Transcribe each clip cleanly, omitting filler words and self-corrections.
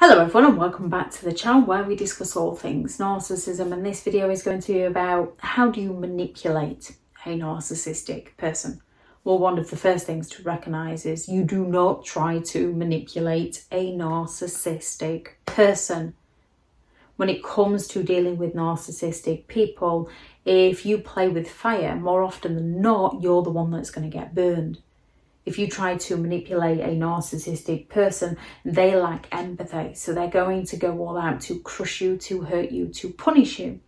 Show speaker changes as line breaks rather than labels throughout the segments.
Hello everyone and welcome back to the channel where we discuss all things narcissism, and this video is going to be about how do you manipulate a narcissistic person. Well, one of the first things to recognise is you do not try to manipulate a narcissistic person. When it comes to dealing with narcissistic people, if you play with fire, more often than not, you're the one that's going to get burned. If you try to manipulate a narcissistic person, they lack empathy. So they're going to go all out to crush you, to hurt you, to punish you.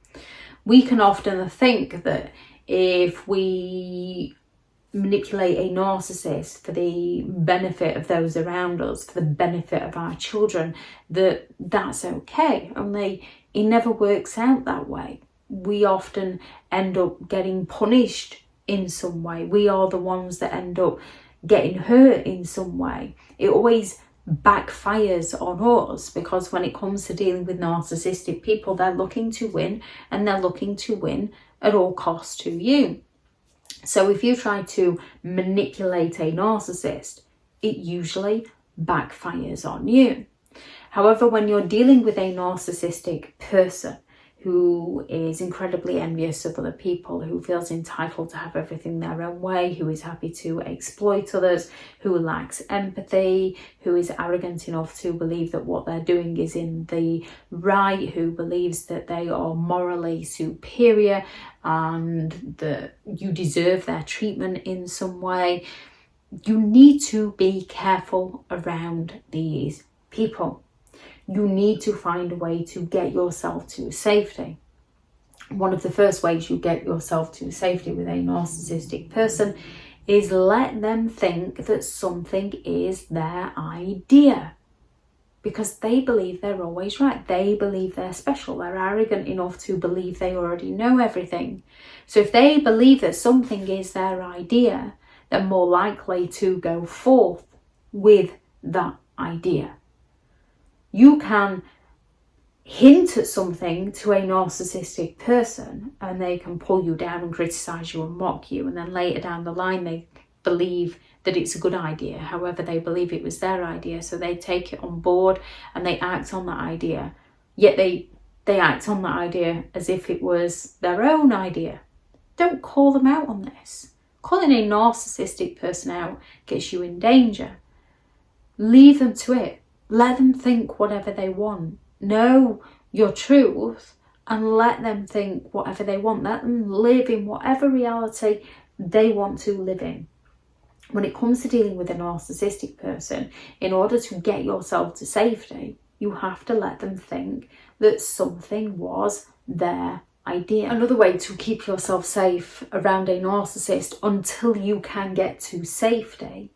We can often think that if we manipulate a narcissist for the benefit of those around us, for the benefit of our children, that's okay. Only it never works out that way. We often end up getting punished in some way. We are the ones that end up getting hurt in some way. It always backfires on us because when it comes to dealing with narcissistic people, they're looking to win, and they're looking to win at all costs to you. So if you try to manipulate a narcissist, it usually backfires on you. However, when you're dealing with a narcissistic person who is incredibly envious of other people, who feels entitled to have everything their own way, who is happy to exploit others, who lacks empathy, who is arrogant enough to believe that what they're doing is in the right, who believes that they are morally superior and that you deserve their treatment in some way, you need to be careful around these people. You need to find a way to get yourself to safety. One of the first ways you get yourself to safety with a narcissistic person is let them think that something is their idea, because they believe they're always right. They believe they're special. They're arrogant enough to believe they already know everything. So if they believe that something is their idea, they're more likely to go forth with that idea. You can hint at something to a narcissistic person and they can pull you down and criticise you and mock you, and then later down the line they believe that it's a good idea. However, they believe it was their idea, so they take it on board and they act on that idea. Yet they act on that idea as if it was their own idea. Don't call them out on this. Calling a narcissistic person out gets you in danger. Leave them to it. Let them think whatever they want. Know your truth and let them think whatever they want. Let them live in whatever reality they want to live in. When it comes to dealing with a narcissistic person, in order to get yourself to safety, you have to let them think that something was their idea. Another way to keep yourself safe around a narcissist until you can get to safety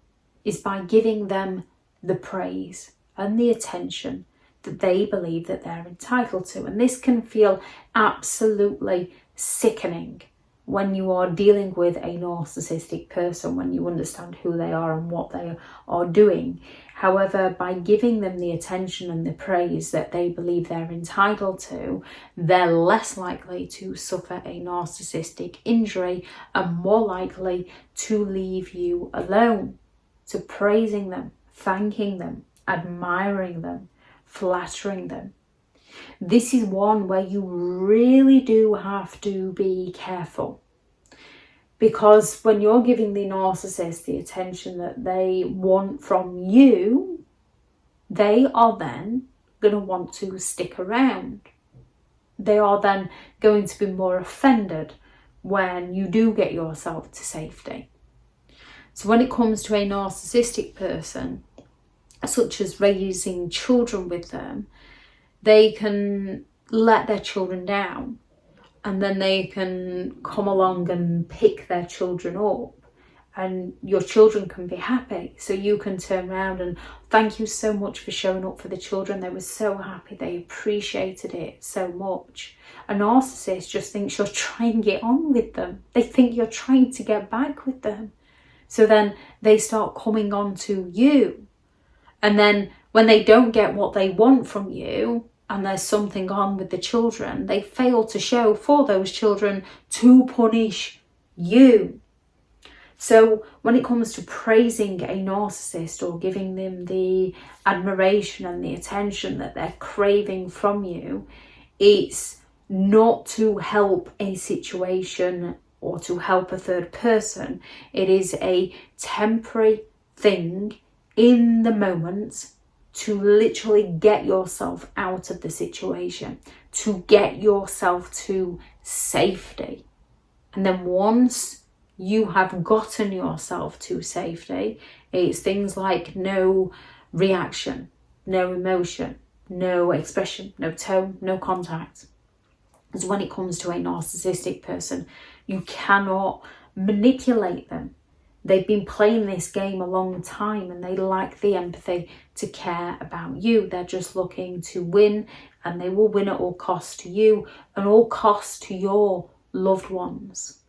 is by giving them the praise and the attention that they believe that they're entitled to. And this can feel absolutely sickening when you are dealing with a narcissistic person, when you understand who they are and what they are doing. However, by giving them the attention and the praise that they believe they're entitled to, they're less likely to suffer a narcissistic injury and more likely to leave you alone. So praising them, thanking them, admiring them, flattering them. This is one where you really do have to be careful, because when you're giving the narcissist the attention that they want from you, they are then going to want to stick around. They are then going to be more offended when you do get yourself to safety. So when it comes to a narcissistic person, such as raising children with them, they can let their children down and then they can come along and pick their children up and your children can be happy. So you can turn around and thank you so much for showing up for the children. They were so happy. They appreciated it so much. A narcissist just thinks you're trying to get on with them. They think you're trying to get back with them. So then they start coming on to you. And then when they don't get what they want from you and there's something on with the children, they fail to show for those children to punish you. So when it comes to praising a narcissist or giving them the admiration and the attention that they're craving from you, it's not to help a situation or to help a third person. It is a temporary thing in the moment to literally get yourself out of the situation, to get yourself to safety. And then once you have gotten yourself to safety, it's things like no reaction, no emotion, no expression, no tone, no contact. Because when it comes to a narcissistic person, you cannot manipulate them. They've been playing this game a long time and they lack the empathy to care about you. They're just looking to win, and they will win at all costs to you and all costs to your loved ones.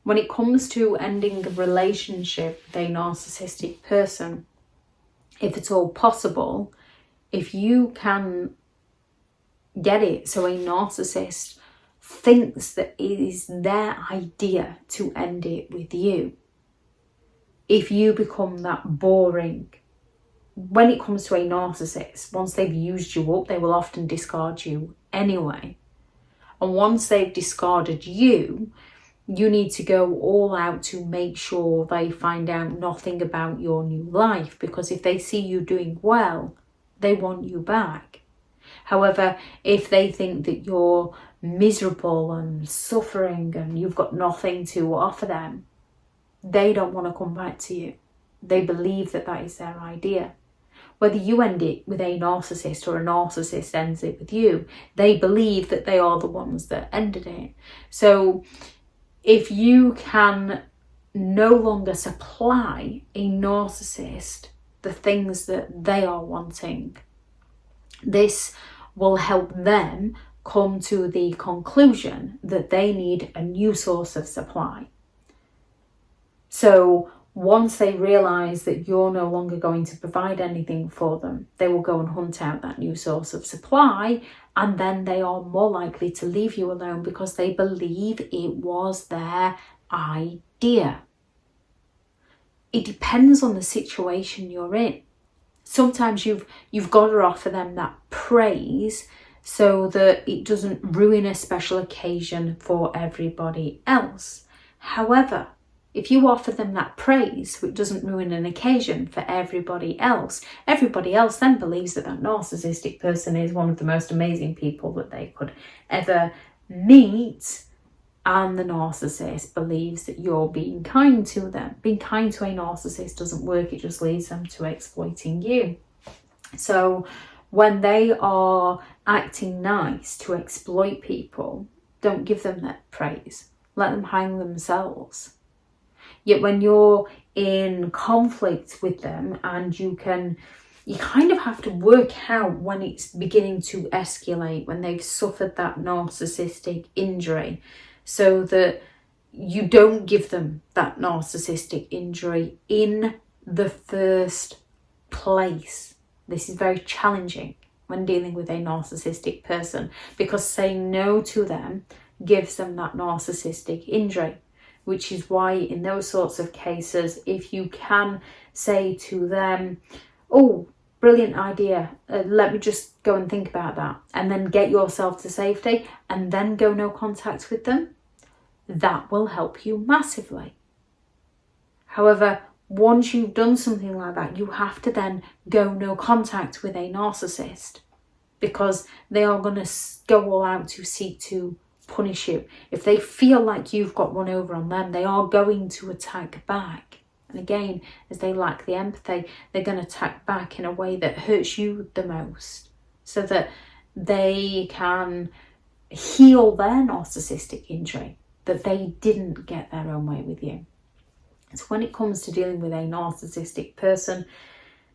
When it comes to ending a relationship with a narcissistic person, if at all possible, if you can get it so a narcissist thinks that it is their idea to end it with you, if you become that boring. When it comes to a narcissist, once they've used you up, they will often discard you anyway. And once they've discarded you, you need to go all out to make sure they find out nothing about your new life, because if they see you doing well, they want you back. However, if they think that you're miserable and suffering and you've got nothing to offer them, they don't want to come back to you. They believe that that is their idea. Whether you end it with a narcissist or a narcissist ends it with you, they believe that they are the ones that ended it. So if you can no longer supply a narcissist the things that they are wanting, this will help them come to the conclusion that they need a new source of supply. So once they realise that you're no longer going to provide anything for them, they will go and hunt out that new source of supply, and then they are more likely to leave you alone because they believe it was their idea. It depends on the situation you're in. Sometimes you've got to offer them that praise so that it doesn't ruin a special occasion for everybody else. However, if you offer them that praise, which doesn't ruin an occasion for everybody else then believes that that narcissistic person is one of the most amazing people that they could ever meet. And the narcissist believes that you're being kind to them. Being kind to a narcissist doesn't work. It just leads them to exploiting you. So when they are acting nice to exploit people, don't give them that praise. Let them hang themselves. Yet when you're in conflict with them and you kind of have to work out when it's beginning to escalate, when they've suffered that narcissistic injury, so that you don't give them that narcissistic injury in the first place. This is very challenging when dealing with a narcissistic person, because saying no to them gives them that narcissistic injury. Which is why in those sorts of cases, if you can say to them, oh, brilliant idea, let me just go and think about that, and then get yourself to safety and then go no contact with them, that will help you massively. However, once you've done something like that, you have to then go no contact with a narcissist, because they are going to go all out to seek to punish you. If they feel like you've got one over on them, they are going to attack back. And again, as they lack the empathy, they're going to attack back in a way that hurts you the most, so that they can heal their narcissistic injury, that they didn't get their own way with you. So when it comes to dealing with a narcissistic person,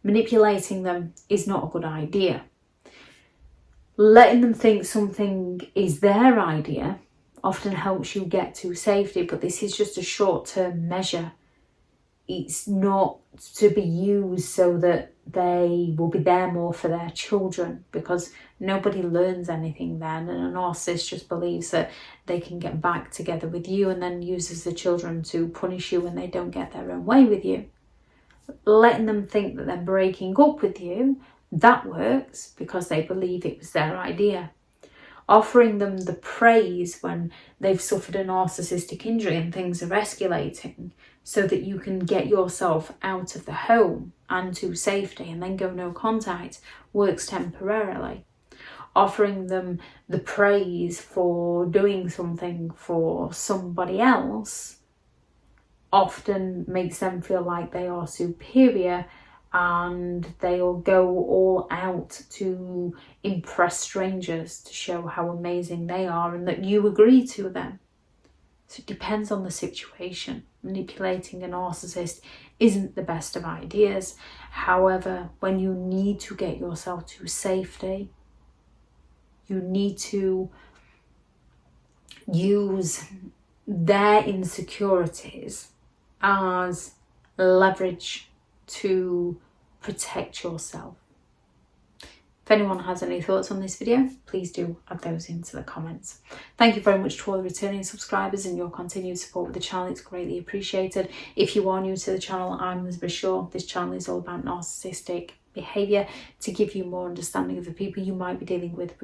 manipulating them is not a good idea. Letting them think something is their idea often helps you get to safety, but this is just a short-term measure. it's not to be used so that they will be there more for their children, because nobody learns anything then, and a narcissist just believes that they can get back together with you and then uses the children to punish you when they don't get their own way with you. Letting them think that they're breaking up with you, that works because they believe it was their idea. Offering them the praise when they've suffered a narcissistic injury and things are escalating, so that you can get yourself out of the home and to safety and then go no contact, works temporarily. Offering them the praise for doing something for somebody else often makes them feel like they are superior, and they'll go all out to impress strangers to show how amazing they are and that you agree to them. So it depends on the situation. Manipulating a narcissist isn't the best of ideas. However, when you need to get yourself to safety, you need to use their insecurities as leverage to protect yourself. If anyone has any thoughts on this video, please do add those into the comments. Thank you very much to all the returning subscribers and your continued support with the channel. It's greatly appreciated. If you are new to the channel, I'm Elizabeth Shaw. This channel is all about narcissistic behaviour to give you more understanding of the people you might be dealing with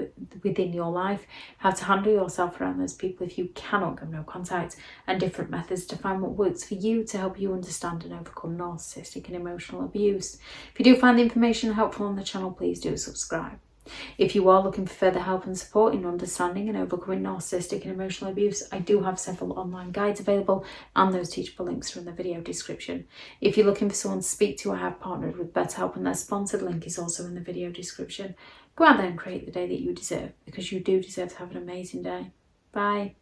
within your life, how to handle yourself around those people if you cannot go no contact, and different methods to find what works for you to help you understand and overcome narcissistic and emotional abuse. If you do find the information helpful on the channel, please do subscribe. If you are looking for further help and support in understanding and overcoming narcissistic and emotional abuse, I do have several online guides available, and those teachable links are in the video description. If you're looking for someone to speak to, I have partnered with BetterHelp, and their sponsored link is also in the video description. Go out there and create the day that you deserve, because you do deserve to have an amazing day. Bye.